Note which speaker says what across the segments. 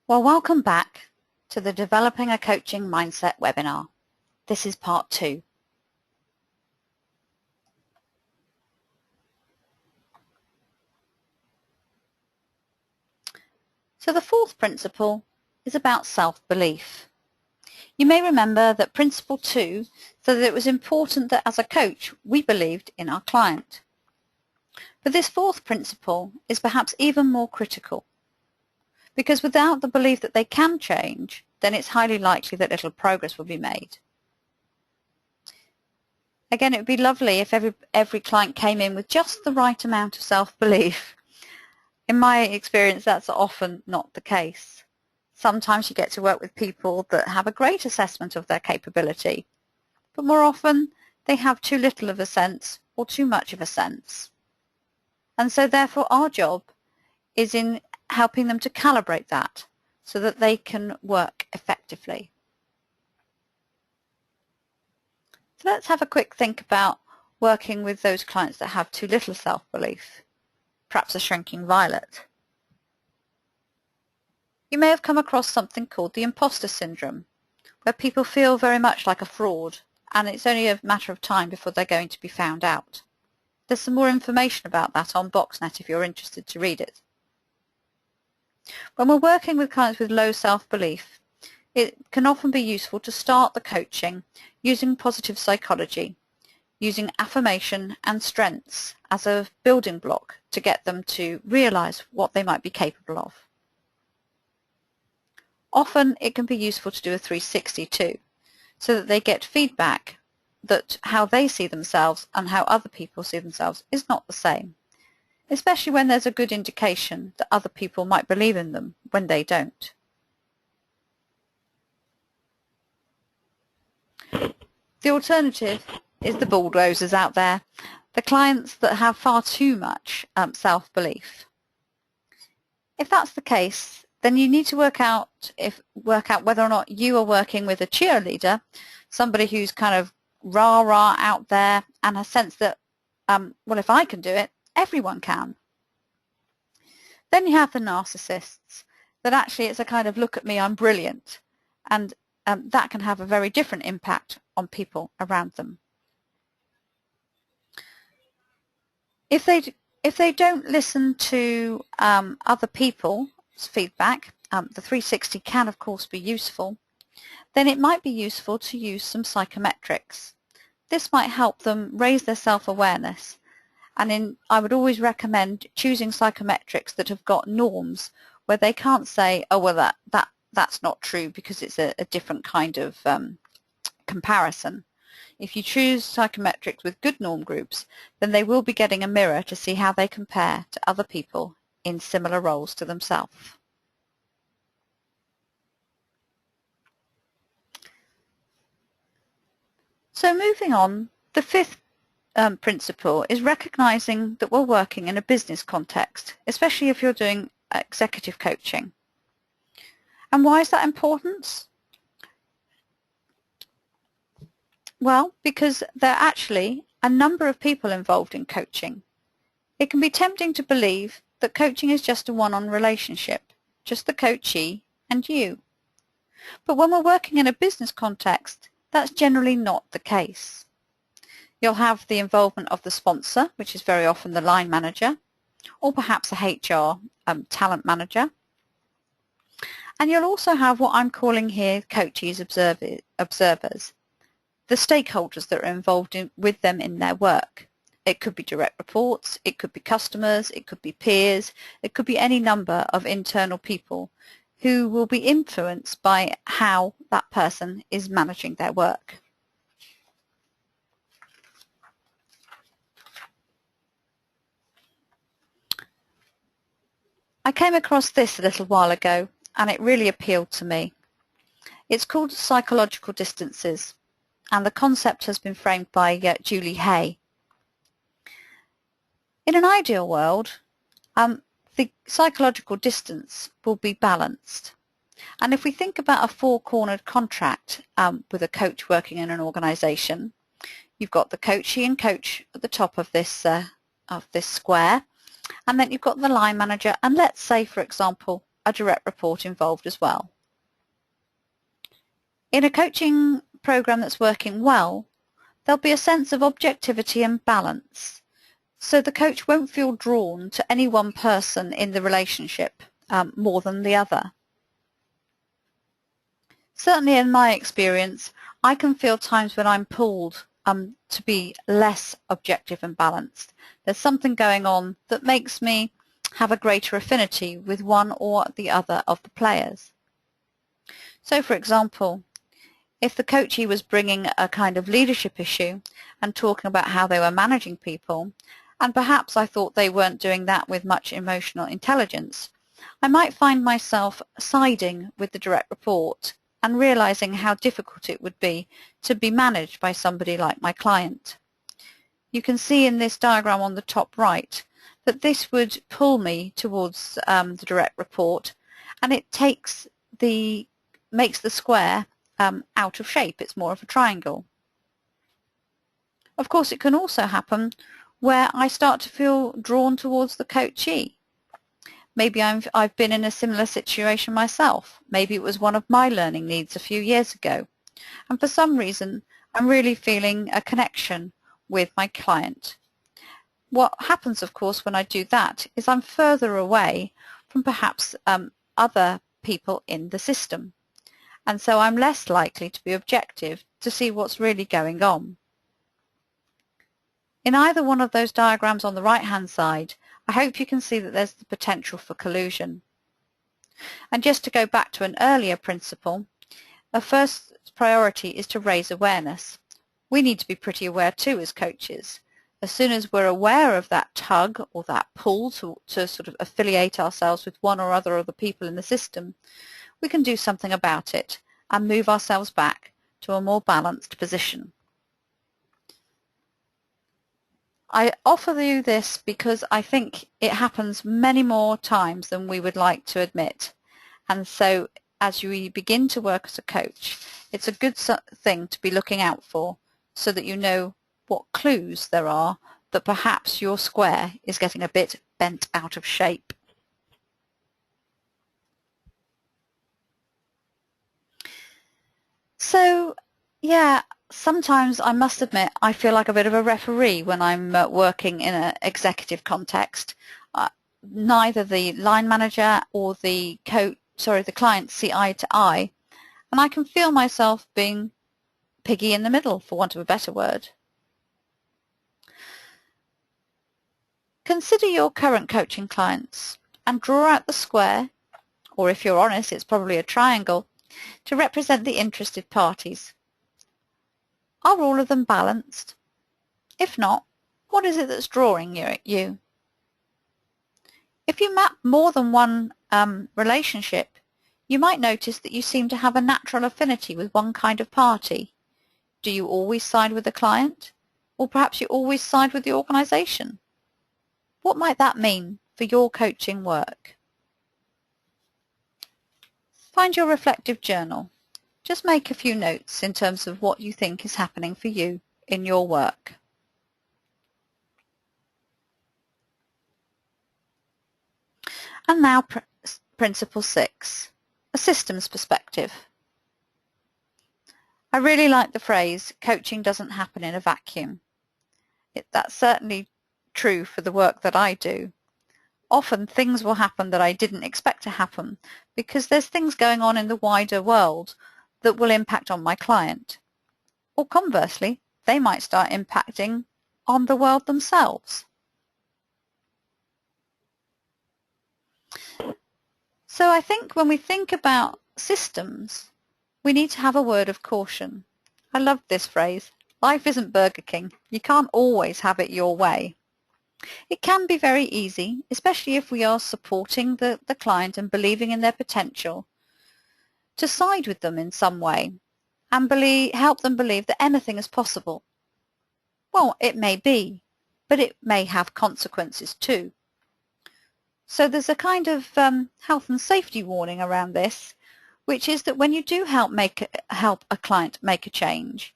Speaker 1: Well, welcome back to the Developing a Coaching Mindset webinar. This is part 2. So the fourth principle is about self-belief. You may remember that principle 2 said that it was important that as a coach we believed in our client. But this fourth principle is perhaps even more critical, because without the belief that they can change, then it's highly likely that little progress will be made. Again, it would be lovely if every client came in with just the right amount of self-belief. In my experience, that's often not the case. Sometimes you get to work with people that have a great assessment of their capability, but more often they have too little of a sense or too much of a sense. And so therefore our job is in helping them to calibrate that so that they can work effectively. So let's have a quick think about working with those clients that have too little self-belief, perhaps a shrinking violet. You may have come across something called the imposter syndrome, where people feel very much like a fraud, and it's only a matter of time before they're going to be found out. There's some more information about that on Boxnet if you're interested to read it. When we're working with clients with low self-belief, it can often be useful to start the coaching using positive psychology, using affirmation and strengths as a building block to get them to realize what they might be capable of. Often it can be useful to do a 360 too, so that they get feedback that how they see themselves and how other people see themselves is not the same, especially when there's a good indication that other people might believe in them when they don't. The alternative is the bulldozers out there, the clients that have far too much self-belief. If that's the case, then you need to work out whether or not you are working with a cheerleader, somebody who's kind of rah-rah out there and has sense that, well, if I can do it, everyone can. Then you have the narcissists, that actually it's a kind of look at me, I'm brilliant, and that can have a very different impact on people around them. If they don't listen to other people's feedback, the 360 can of course be useful, then it might be useful to use some psychometrics. This might help them raise their self-awareness, and I would always recommend choosing psychometrics that have got norms where they can't say, oh well, that's not true because it's a different kind of comparison. If you choose psychometrics with good norm groups, then they will be getting a mirror to see how they compare to other people in similar roles to themselves. So moving on, the fifth principle is recognizing that we're working in a business context, especially if you're doing executive coaching. And why is that important? Well, because there are actually a number of people involved in coaching. It can be tempting to believe that coaching is just a one-on relationship, just the coachee and you. But when we're working in a business context, that's generally not the case. You'll have the involvement of the sponsor, which is very often the line manager, or perhaps a HR talent manager. And you'll also have what I'm calling here coachees observers, the stakeholders that are involved with them in their work. It could be direct reports, it could be customers, it could be peers, it could be any number of internal people who will be influenced by how that person is managing their work. I came across this a little while ago and it really appealed to me. It's called psychological distances, and the concept has been framed by Julie Hay. In an ideal world, the psychological distance will be balanced. And if we think about a four-cornered contract with a coach working in an organisation, you've got the coachee and coach at the top of this square, and then you've got the line manager and, let's say for example, a direct report involved as well. In a coaching program that's working well, there'll be a sense of objectivity and balance, so the coach won't feel drawn to any one person in the relationship more than the other. Certainly in my experience, I can feel times when I'm pulled to be less objective and balanced. There's something going on that makes me have a greater affinity with one or the other of the players. So for example, if the coachee was bringing a kind of leadership issue and talking about how they were managing people, and perhaps I thought they weren't doing that with much emotional intelligence, I might find myself siding with the direct report and realizing how difficult it would be to be managed by somebody like my client. You can see in this diagram on the top right that this would pull me towards the direct report, and it makes the square out of shape. It's more of a triangle. Of course, it can also happen where I start to feel drawn towards the coachee. Maybe I've been in a similar situation myself. Maybe it was one of my learning needs a few years ago. And for some reason, I'm really feeling a connection with my client. What happens, of course, when I do that is I'm further away from perhaps other people in the system. And so I'm less likely to be objective to see what's really going on. In either one of those diagrams on the right-hand side, I hope you can see that there's the potential for collusion. And just to go back to an earlier principle, a first priority is to raise awareness. We need to be pretty aware too as coaches. As soon as we're aware of that tug or that pull to sort of affiliate ourselves with one or other of the people in the system, we can do something about it and move ourselves back to a more balanced position. I offer you this because I think it happens many more times than we would like to admit. And so as you begin to work as a coach, it's a good thing to be looking out for so that you know what clues there are that perhaps your square is getting a bit bent out of shape. So, yeah, sometimes I must admit I feel like a bit of a referee when I'm working in an executive context. Neither the line manager or the client see eye to eye, and I can feel myself being piggy in the middle, for want of a better word. Consider your current coaching clients and draw out the square, or if you're honest, it's probably a triangle, to represent the interested parties. Are all of them balanced? If not, what is it that's drawing you? If you map more than one relationship, you might notice that you seem to have a natural affinity with one kind of party. Do you always side with the client? Or perhaps you always side with the organisation? What might that mean for your coaching work? Find your reflective journal. Just make a few notes in terms of what you think is happening for you in your work. And now Principle 6, a systems perspective. I really like the phrase, coaching doesn't happen in a vacuum. That's certainly true for the work that I do. Often things will happen that I didn't expect to happen because there's things going on in the wider world that will impact on my client. Or conversely, they might start impacting on the world themselves. So I think when we think about systems, we need to have a word of caution. I love this phrase. Life isn't Burger King. You can't always have it your way. It can be very easy, especially if we are supporting the client and believing in their potential, to side with them in some way and help them believe that anything is possible. Well, it may be, but it may have consequences too. So there's a kind of health and safety warning around this, which is that when you do help a client make a change,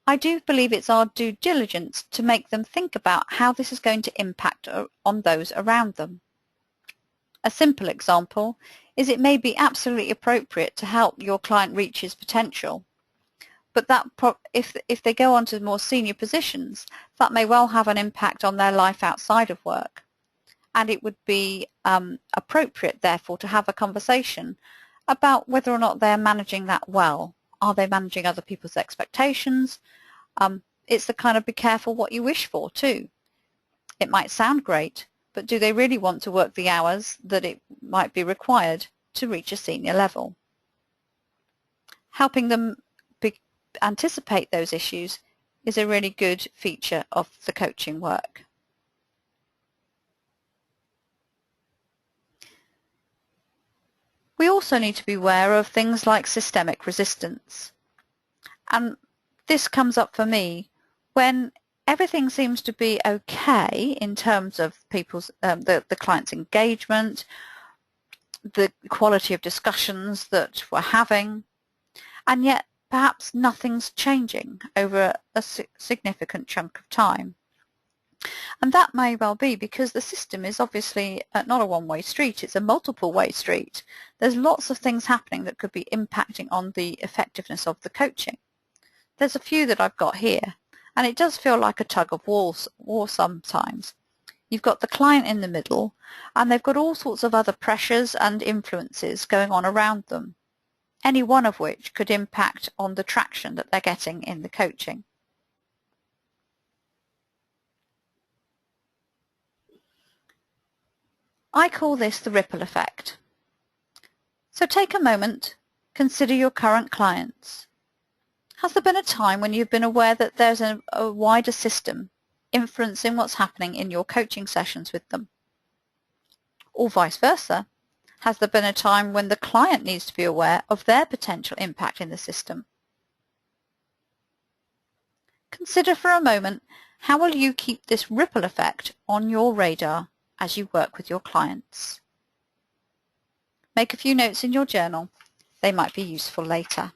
Speaker 1: I do believe it's our due diligence to make them think about how this is going to impact on those around them. A simple example is it may be absolutely appropriate to help your client reach his potential, but if they go on to more senior positions, that may well have an impact on their life outside of work. And it would be appropriate, therefore, to have a conversation about whether or not they're managing that well. Are they managing other people's expectations? It's the kind of be careful what you wish for, too. It might sound great, but do they really want to work the hours that it might be required to reach a senior level? Helping them anticipate those issues is a really good feature of the coaching work. We also need to be aware of things like systemic resistance. And this comes up for me when everything seems to be okay in terms of people's the client's engagement, the quality of discussions that we're having, and yet perhaps nothing's changing over a significant chunk of time. And that may well be because the system is obviously not a one-way street, it's a multiple-way street. There's lots of things happening that could be impacting on the effectiveness of the coaching. There's a few that I've got here, and it does feel like a tug of war sometimes. You've got the client in the middle, and they've got all sorts of other pressures and influences going on around them, any one of which could impact on the traction that they're getting in the coaching. I call this the ripple effect. So take a moment, consider your current clients. Has there been a time when you've been aware that there's a wider system influencing what's happening in your coaching sessions with them? Or vice versa, has there been a time when the client needs to be aware of their potential impact in the system? Consider for a moment, how will you keep this ripple effect on your radar as you work with your clients? Make a few notes in your journal. They might be useful later.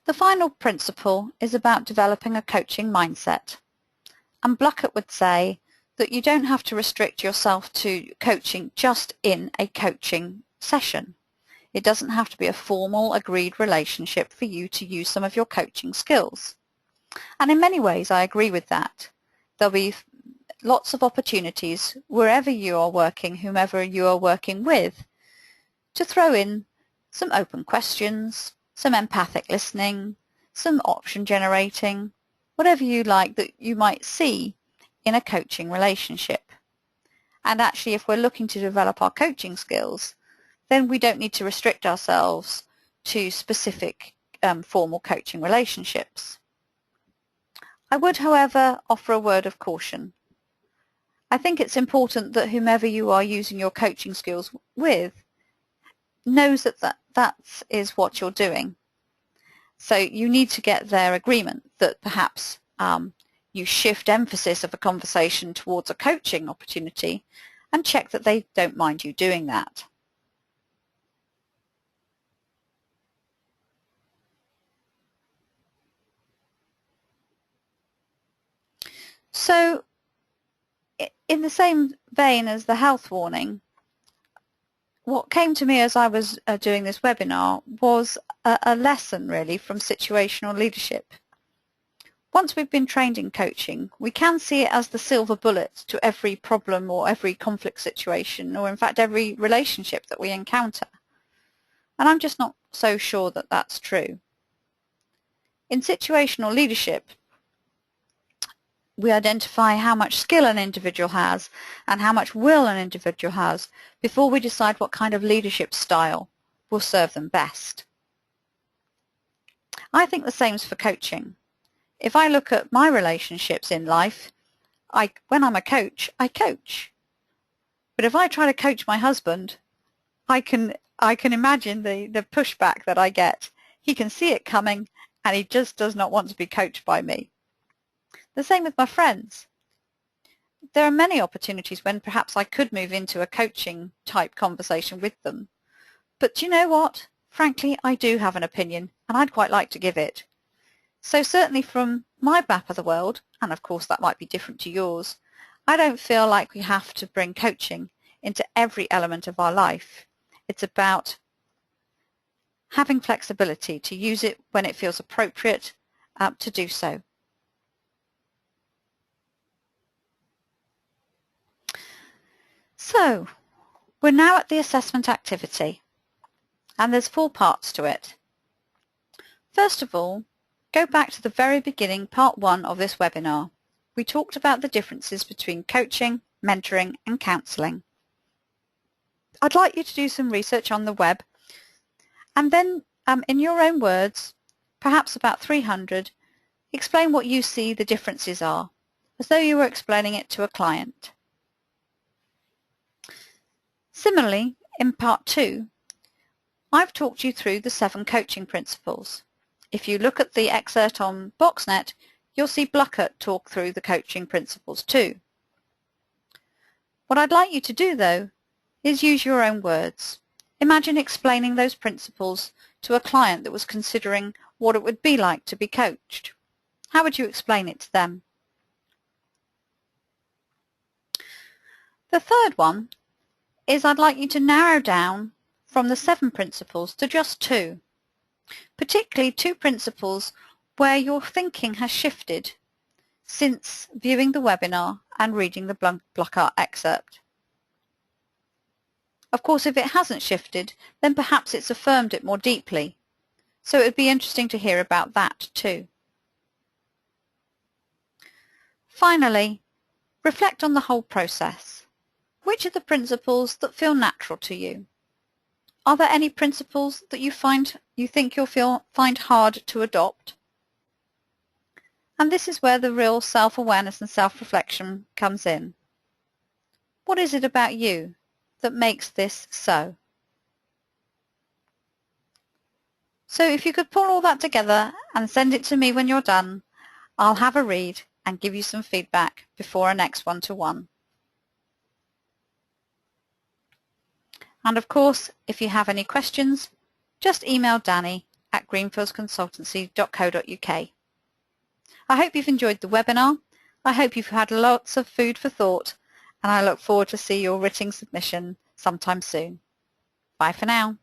Speaker 1: The final principle is about developing a coaching mindset. And Bluckett would say that you don't have to restrict yourself to coaching just in a coaching session. It doesn't have to be a formal, agreed relationship for you to use some of your coaching skills. And in many ways, I agree with that. There'll be lots of opportunities wherever you are working, whomever you are working with, to throw in some open questions, some empathic listening, some option generating, whatever you like that you might see in a coaching relationship. And actually, if we're looking to develop our coaching skills, then we don't need to restrict ourselves to specific formal coaching relationships. I would, however, offer a word of caution. I think it's important that whomever you are using your coaching skills with knows that is what you're doing. So you need to get their agreement that perhaps you shift emphasis of a conversation towards a coaching opportunity and check that they don't mind you doing that. So in the same vein as the health warning, what came to me as I was doing this webinar was a lesson really from situational leadership. Once we've been trained in coaching, we can see it as the silver bullet to every problem or every conflict situation, or in fact every relationship that we encounter. And I'm just not so sure that that's true. In situational leadership, we identify how much skill an individual has and how much will an individual has before we decide what kind of leadership style will serve them best. I think the same is for coaching. If I look at my relationships in life, when I'm a coach, I coach. But if I try to coach my husband, I can imagine the pushback that I get. He can see it coming and he just does not want to be coached by me. The same with my friends. There are many opportunities when perhaps I could move into a coaching type conversation with them. But you know what? Frankly, I do have an opinion and I'd quite like to give it. So certainly from my map of the world, and of course that might be different to yours, I don't feel like we have to bring coaching into every element of our life. It's about having flexibility to use it when it feels appropriate to do so. So, we're now at the assessment activity, and there's 4 parts to it. First of all, go back to the very beginning, part 1 of this webinar. We talked about the differences between coaching, mentoring and counselling. I'd like you to do some research on the web and then, in your own words, perhaps about 300, explain what you see the differences are, as though you were explaining it to a client. Similarly, in part 2, I've talked you through the 7 coaching principles. If you look at the excerpt on BoxNet, you'll see Bluckett talk through the coaching principles too. What I'd like you to do, though, is use your own words. Imagine explaining those principles to a client that was considering what it would be like to be coached. How would you explain it to them? The third one is I'd like you to narrow down from the 7 principles to just 2, particularly 2 principles where your thinking has shifted since viewing the webinar and reading the Bluckett excerpt. Of course, if it hasn't shifted, then perhaps it's affirmed it more deeply. So it would be interesting to hear about that too. Finally, reflect on the whole process. Which are the principles that feel natural to you? Are there any principles that you think you'll find hard to adopt? And this is where the real self-awareness and self-reflection comes in. What is it about you that makes this so? So if you could pull all that together and send it to me when you're done, I'll have a read and give you some feedback before our next one-to-one. And of course, if you have any questions, just email Danny at greenfieldsconsultancy.co.uk. I hope you've enjoyed the webinar. I hope you've had lots of food for thought, and I look forward to see your written submission sometime soon. Bye for now.